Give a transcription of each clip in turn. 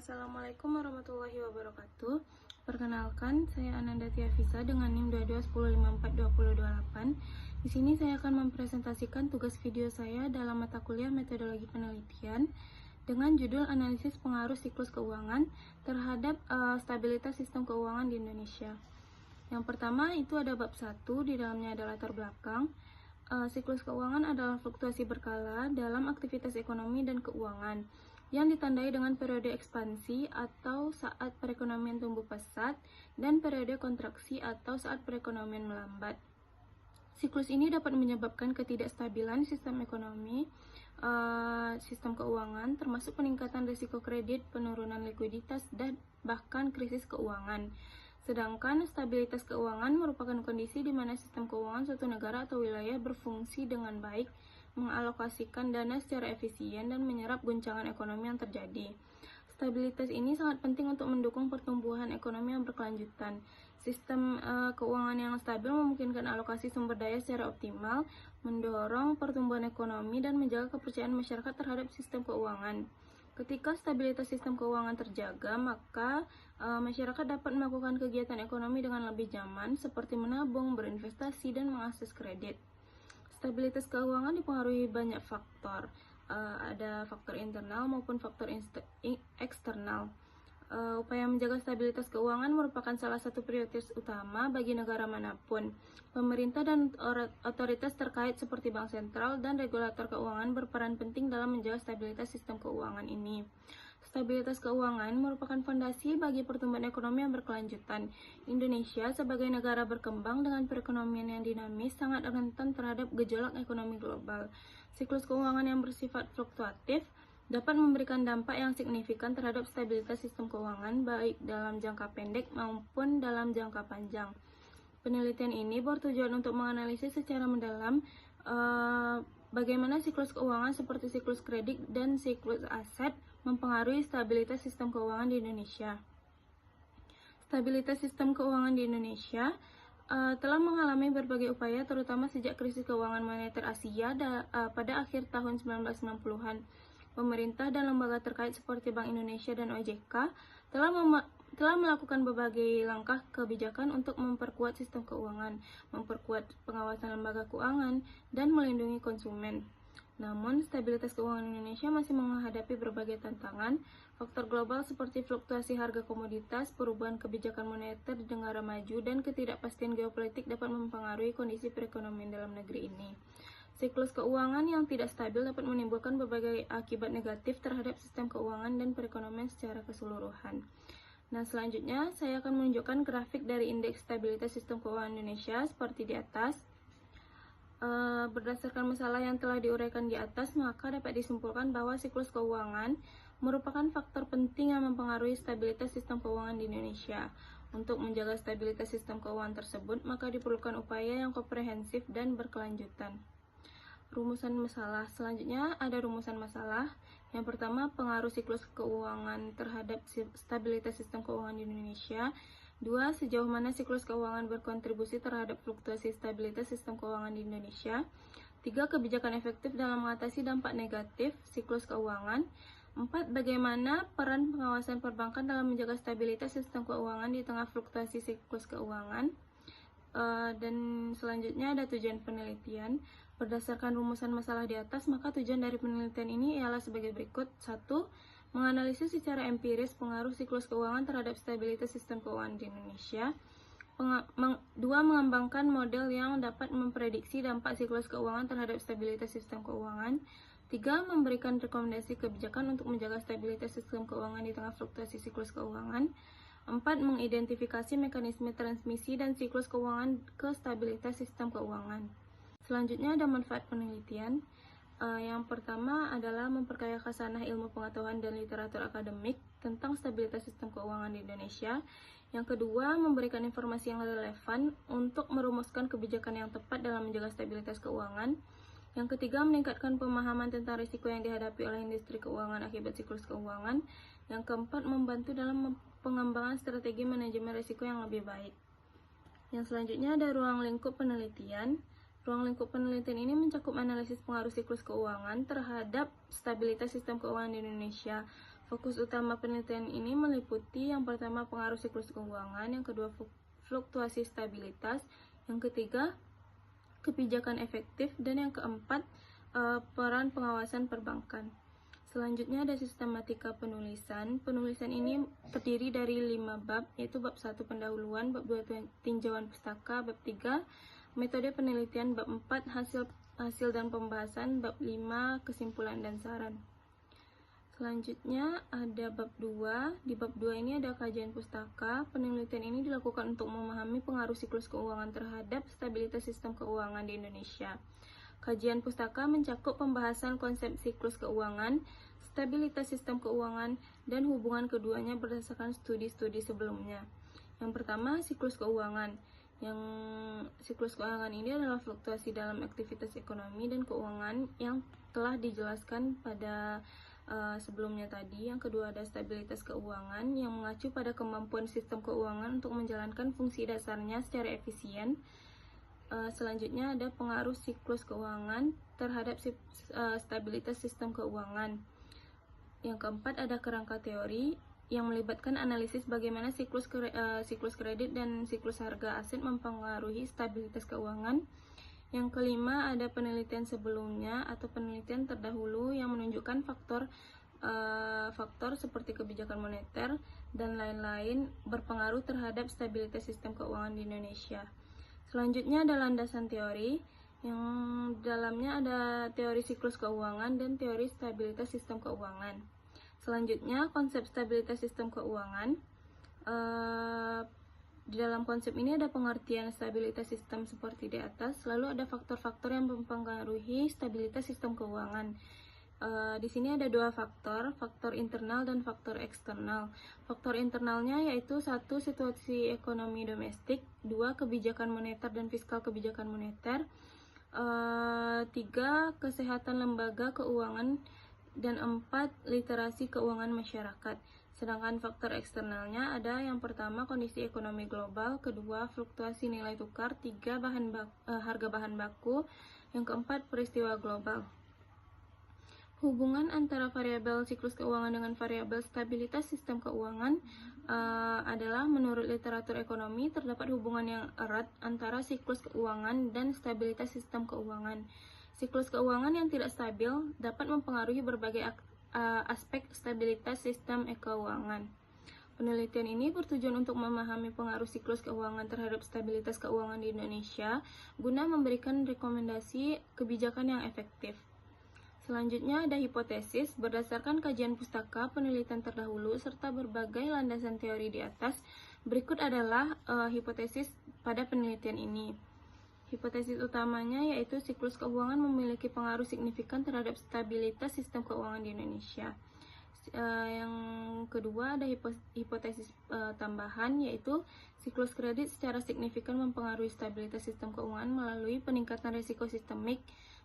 Assalamualaikum warahmatullahi wabarakatuh. Perkenalkan, saya Ananda Tiafisa dengan NIM 2210542028. Di sini saya akan mempresentasikan tugas video saya dalam mata kuliah metodologi penelitian dengan judul analisis pengaruh siklus keuangan terhadap stabilitas sistem keuangan di Indonesia. Yang pertama itu ada bab 1, di dalamnya ada latar belakang. Siklus keuangan adalah fluktuasi berkala dalam aktivitas ekonomi dan keuangan yang ditandai dengan periode ekspansi atau saat perekonomian tumbuh pesat dan periode kontraksi atau saat perekonomian melambat. Siklus ini dapat menyebabkan ketidakstabilan sistem ekonomi, sistem keuangan, termasuk peningkatan risiko kredit, penurunan likuiditas, dan bahkan krisis keuangan. Sedangkan stabilitas keuangan merupakan kondisi di mana sistem keuangan suatu negara atau wilayah berfungsi dengan baik, mengalokasikan dana secara efisien, dan menyerap guncangan ekonomi yang terjadi. Stabilitas ini sangat penting untuk mendukung pertumbuhan ekonomi yang berkelanjutan. Sistem keuangan yang stabil memungkinkan alokasi sumber daya secara optimal, mendorong pertumbuhan ekonomi, dan menjaga kepercayaan masyarakat terhadap sistem keuangan. Ketika stabilitas sistem keuangan terjaga, maka masyarakat dapat melakukan kegiatan ekonomi dengan lebih nyaman, seperti menabung, berinvestasi, dan mengakses kredit. Stabilitas keuangan dipengaruhi banyak faktor, ada faktor internal maupun faktor eksternal. Upaya menjaga stabilitas keuangan merupakan salah satu prioritas utama bagi negara manapun. Pemerintah dan otoritas terkait seperti bank sentral dan regulator keuangan berperan penting dalam menjaga stabilitas sistem keuangan ini. Stabilitas keuangan merupakan fondasi bagi pertumbuhan ekonomi yang berkelanjutan. Indonesia sebagai negara berkembang dengan perekonomian yang dinamis sangat rentan terhadap gejolak ekonomi global. Siklus keuangan yang bersifat fluktuatif dapat memberikan dampak yang signifikan terhadap stabilitas sistem keuangan baik dalam jangka pendek maupun dalam jangka panjang. Penelitian ini bertujuan untuk menganalisis secara mendalam bagaimana siklus keuangan seperti siklus kredit dan siklus aset mempengaruhi stabilitas sistem keuangan di Indonesia. Stabilitas sistem keuangan di Indonesia telah mengalami berbagai upaya, terutama sejak krisis keuangan moneter Asia pada akhir tahun 1990-an. Pemerintah dan lembaga terkait seperti Bank Indonesia dan OJK telah melakukan berbagai langkah kebijakan untuk memperkuat sistem keuangan, memperkuat pengawasan lembaga keuangan, dan melindungi konsumen. Namun, stabilitas keuangan Indonesia masih menghadapi berbagai tantangan. Faktor global seperti fluktuasi harga komoditas, perubahan kebijakan moneter di negara maju, dan ketidakpastian geopolitik dapat mempengaruhi kondisi perekonomian dalam negeri ini. Siklus keuangan yang tidak stabil dapat menimbulkan berbagai akibat negatif terhadap sistem keuangan dan perekonomian secara keseluruhan. Nah, selanjutnya saya akan menunjukkan grafik dari indeks stabilitas sistem keuangan Indonesia seperti di atas. Berdasarkan masalah yang telah diuraikan di atas, maka dapat disimpulkan bahwa siklus keuangan merupakan faktor penting yang mempengaruhi stabilitas sistem keuangan di Indonesia. Untuk menjaga stabilitas sistem keuangan tersebut, maka diperlukan upaya yang komprehensif dan berkelanjutan. Rumusan masalah. Selanjutnya ada rumusan masalah. Yang pertama, pengaruh siklus keuangan terhadap stabilitas sistem keuangan di Indonesia. 2. Sejauh mana siklus keuangan berkontribusi terhadap fluktuasi stabilitas sistem keuangan di Indonesia. 3. Kebijakan efektif dalam mengatasi dampak negatif siklus keuangan. 4. Bagaimana peran pengawasan perbankan dalam menjaga stabilitas sistem keuangan di tengah fluktuasi siklus keuangan. Dan selanjutnya ada tujuan penelitian. Berdasarkan rumusan masalah di atas, maka tujuan dari penelitian ini ialah sebagai berikut. 1. Menganalisis secara empiris pengaruh siklus keuangan terhadap stabilitas sistem keuangan di Indonesia. 2. Mengembangkan model yang dapat memprediksi dampak siklus keuangan terhadap stabilitas sistem keuangan. 3. Memberikan rekomendasi kebijakan untuk menjaga stabilitas sistem keuangan di tengah fluktuasi siklus keuangan. 4. Mengidentifikasi mekanisme transmisi dan siklus keuangan ke stabilitas sistem keuangan. Selanjutnya ada manfaat penelitian. Yang pertama adalah memperkaya khasanah ilmu pengetahuan dan literatur akademik tentang stabilitas sistem keuangan di Indonesia. Yang kedua, memberikan informasi yang relevan untuk merumuskan kebijakan yang tepat dalam menjaga stabilitas keuangan. Yang ketiga, meningkatkan pemahaman tentang risiko yang dihadapi oleh industri keuangan akibat siklus keuangan. Yang keempat, membantu dalam pengembangan strategi manajemen risiko yang lebih baik. Yang selanjutnya ada ruang lingkup penelitian. Ruang lingkup penelitian ini mencakup analisis pengaruh siklus keuangan terhadap stabilitas sistem keuangan di Indonesia. Fokus utama penelitian ini meliputi yang pertama pengaruh siklus keuangan, yang kedua fluktuasi stabilitas, yang ketiga kebijakan efektif, dan yang keempat peran pengawasan perbankan. Selanjutnya ada sistematika penulisan. Penulisan ini terdiri dari 5 bab, yaitu bab 1 pendahuluan, bab 2 tinjauan pustaka, bab 3 metode penelitian, bab 4 hasil dan pembahasan, bab 5 kesimpulan dan saran. Selanjutnya ada bab 2. Di bab 2 ini ada kajian pustaka. Penelitian ini dilakukan untuk memahami pengaruh siklus keuangan terhadap stabilitas sistem keuangan di Indonesia. Kajian pustaka mencakup pembahasan konsep siklus keuangan, stabilitas sistem keuangan, dan hubungan keduanya berdasarkan studi-studi sebelumnya. Yang pertama, siklus keuangan. Yang siklus keuangan ini adalah fluktuasi dalam aktivitas ekonomi dan keuangan yang telah dijelaskan pada sebelumnya tadi. Yang kedua ada stabilitas keuangan yang mengacu pada kemampuan sistem keuangan untuk menjalankan fungsi dasarnya secara efisien. Selanjutnya ada pengaruh siklus keuangan terhadap stabilitas sistem keuangan. Yang keempat ada kerangka teori yang melibatkan analisis bagaimana siklus kredit dan siklus harga aset mempengaruhi stabilitas keuangan. Yang kelima ada penelitian sebelumnya atau penelitian terdahulu yang menunjukkan faktor seperti kebijakan moneter dan lain-lain berpengaruh terhadap stabilitas sistem keuangan di Indonesia. Selanjutnya ada landasan teori yang dalamnya ada teori siklus keuangan dan teori stabilitas sistem keuangan. Selanjutnya konsep stabilitas sistem keuangan. Di dalam konsep ini ada pengertian stabilitas sistem seperti di atas, lalu ada faktor-faktor yang mempengaruhi stabilitas sistem keuangan. Di sini ada dua faktor internal dan faktor eksternal. Faktor internalnya yaitu 1. Situasi ekonomi domestik, 2. Kebijakan moneter dan fiskal kebijakan moneter, 3. Kesehatan lembaga keuangan, dan 4. Literasi keuangan masyarakat. Sedangkan faktor eksternalnya ada yang pertama kondisi ekonomi global, kedua fluktuasi nilai tukar, 3. Harga bahan baku, yang keempat peristiwa global. Hubungan antara variabel siklus keuangan dengan variabel stabilitas sistem keuangan adalah menurut literatur ekonomi terdapat hubungan yang erat antara siklus keuangan dan stabilitas sistem keuangan. Siklus keuangan yang tidak stabil dapat mempengaruhi berbagai aspek stabilitas sistem keuangan. Penelitian ini bertujuan untuk memahami pengaruh siklus keuangan terhadap stabilitas keuangan di Indonesia guna memberikan rekomendasi kebijakan yang efektif. Selanjutnya ada hipotesis. Berdasarkan kajian pustaka, penelitian terdahulu, serta berbagai landasan teori di atas, berikut adalah hipotesis pada penelitian ini. Hipotesis utamanya yaitu siklus keuangan memiliki pengaruh signifikan terhadap stabilitas sistem keuangan di Indonesia. Yang kedua ada hipotesis tambahan yaitu siklus kredit secara signifikan mempengaruhi stabilitas sistem keuangan melalui peningkatan risiko sistemik.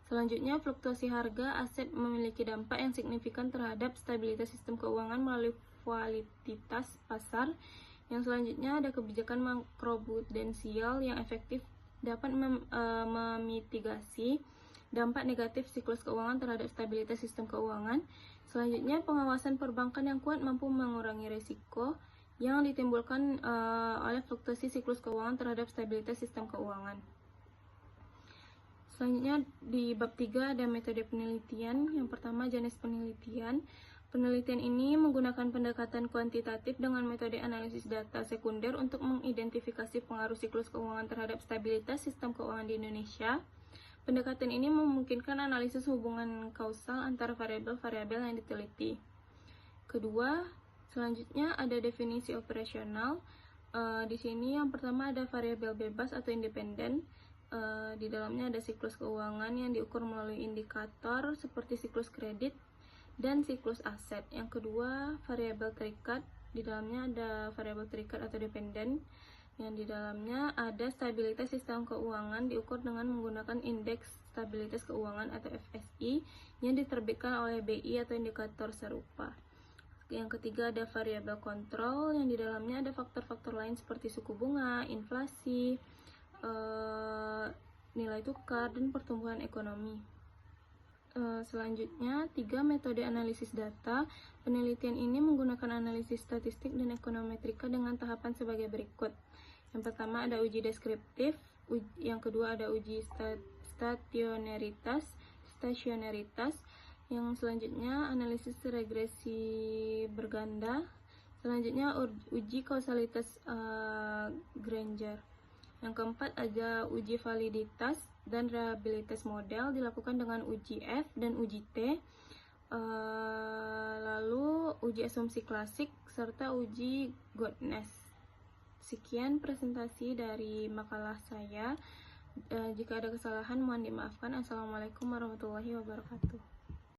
Selanjutnya, fluktuasi harga aset memiliki dampak yang signifikan terhadap stabilitas sistem keuangan melalui volatilitas pasar. Yang selanjutnya ada kebijakan makroprudensial yang efektif dapat memitigasi dampak negatif siklus keuangan terhadap stabilitas sistem keuangan. Selanjutnya, pengawasan perbankan yang kuat mampu mengurangi risiko yang ditimbulkan oleh fluktuasi siklus keuangan terhadap stabilitas sistem keuangan. Selanjutnya di bab 3 ada metode penelitian. Yang pertama jenis penelitian. Penelitian ini menggunakan pendekatan kuantitatif dengan metode analisis data sekunder untuk mengidentifikasi pengaruh siklus keuangan terhadap stabilitas sistem keuangan di Indonesia. Pendekatan ini memungkinkan analisis hubungan kausal antara variabel-variabel yang diteliti. Kedua, selanjutnya ada definisi operasional. Di sini yang pertama ada variabel bebas atau independen. Di dalamnya ada siklus keuangan yang diukur melalui indikator seperti siklus kredit dan siklus aset. Yang kedua, variabel terikat. Di dalamnya ada variabel terikat atau dependen, yang di dalamnya ada stabilitas sistem keuangan diukur dengan menggunakan indeks stabilitas keuangan atau FSI yang diterbitkan oleh BI atau indikator serupa. Yang ketiga ada variabel kontrol, yang di dalamnya ada faktor-faktor lain seperti suku bunga, inflasi, nilai tukar, dan pertumbuhan ekonomi. Selanjutnya, 3 metode analisis data. Penelitian ini menggunakan analisis statistik dan ekonometrika dengan tahapan sebagai berikut. Yang pertama ada uji deskriptif, yang kedua ada uji stasionaritas, yang selanjutnya analisis regresi berganda, selanjutnya uji kausalitas Granger. Yang keempat ada uji validitas dan reliabilitas model dilakukan dengan uji F dan uji T, lalu uji asumsi klasik serta uji Godness. Sekian presentasi dari makalah saya. Jika ada kesalahan mohon dimaafkan. Assalamualaikum warahmatullahi wabarakatuh.